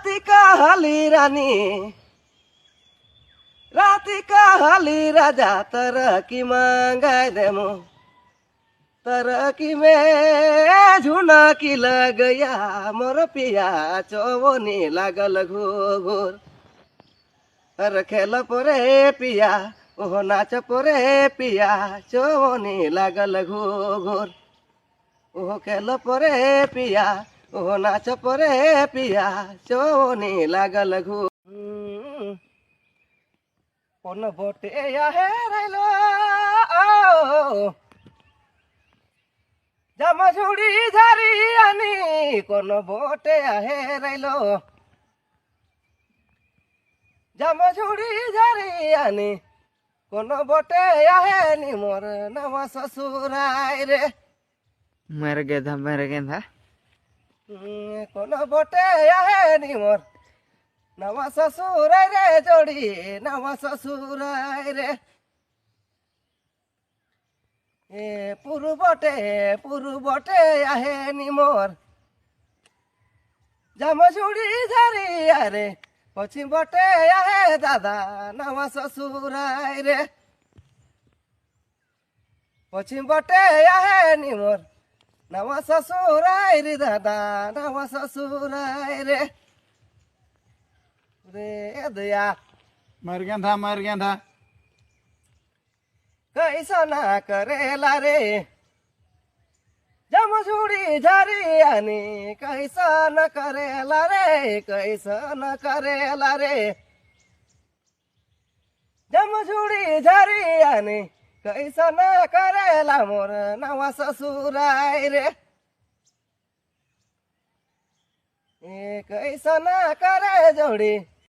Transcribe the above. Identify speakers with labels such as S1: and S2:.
S1: राधिका हाली रानी राधिका हाली राजा तरकी मांगाय देमो तरकी में झुनकी लग गया मोर पिया चौवनी लागल घोर हर खेल पोरे पिया ओह नाच पोरे पिया चौवनी लागल घोर ओह खेल पोरे पिया ओह नाच पोरे पिया चौवनी लागल घोर कोन बोटे आहे रेलो जमझुडी झारी आणि कोण बोटे आहे राहिलो जमझुडी झारी आणि कोण बोटे आहे नि मोर नवा ससुराय रे
S2: मर गेंधा
S1: कोण बोटे आहे नि मोर नवा ससुराय रे जोडी नवा ससुराय रे ए पुरु बोटे आहे नि मोर जमझुडी झारी अरे पश्चिम बोटे आहे दादा नवा ससुराय रे पश्चिम बोटे आहे नि मोर नवा ससुराय रे दादा नवा ससुराय रे रे दया
S3: मर गेंधा
S1: कैसा ना करेला रे जमझुडी झारी आणि कैसा न करेला रे कैसा न करेला रे जमझुडी झारी आणि कैसा न करेला मोर नवा ससुराय रे ए कैसा न करे जोडी